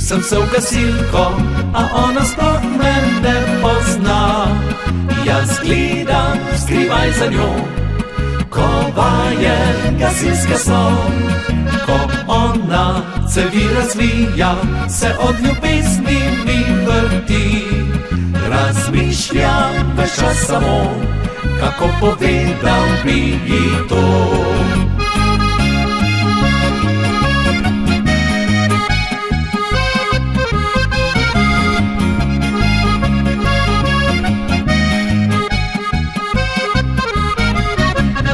Sem se v gasilko, a ona sploh me ne pozna. Jaz gledam skrivaj za njo, ko vaje gasilske so. Ko ona cevi razvija, se od ljubezni mi vrti. Razmišljam ves čas samo, kako povedal bi ji to.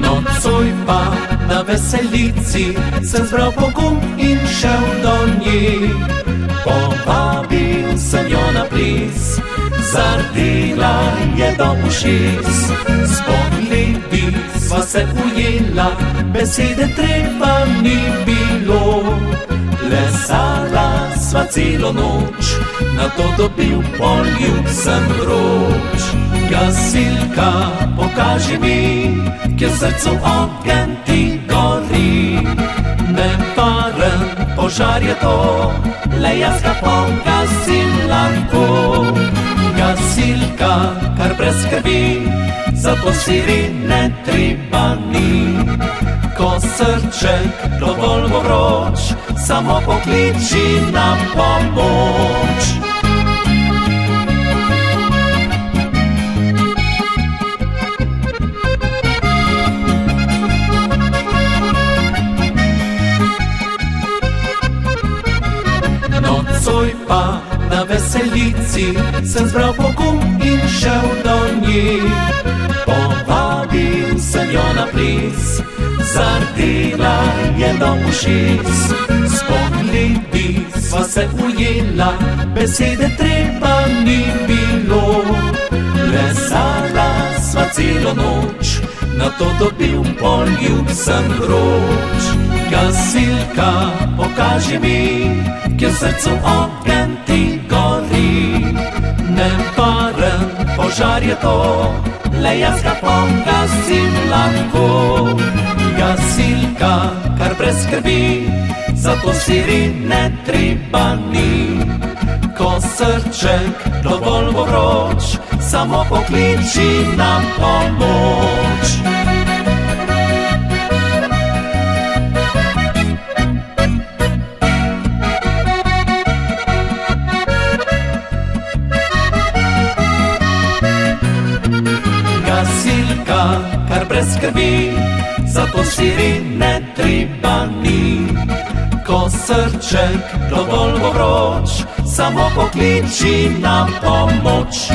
Nocoj pa na veselici sem zbral pogum in šel do nje. Povabil sem jo na ples, zardela je do ušes. S pogledi sva se ujela, besede treba ni bilo. Plesala sva celo noč, nato dobil poljubsen vroč. Gasilka, pokaži mi, kjer v srcu ogenj ti gori. Nevaren požar je to, le jaz ga pogasim lahko. Gasilka, kar brez skrbi, zato sirene treba ni. Ko srček dovolj bo vroč, samo pokliči na pomoč. Nocoj pa na veselici sem zbral pogum in šel do nje. Povabil sem jo na ples, zardela je do ušes. S pogledi sva se ujela, besede treba ni bilo. Plesala sva celo noč, nato dobil poljubsen vroč. Gasilka, pokaži mi, kjer v srcu ogenj ti gori. Nevaren požar je to, le jaz ga pogasim lahko. Gasilka, kar brez skrbi, zato sirene treba ni. Ko srček dovolj bo vroč, samo pokliči na pomoč. Gasilka, kar brez skrbi, zato sirene treba ni. Ko srček dovolj bo vroč, samo pokliči na pomoč.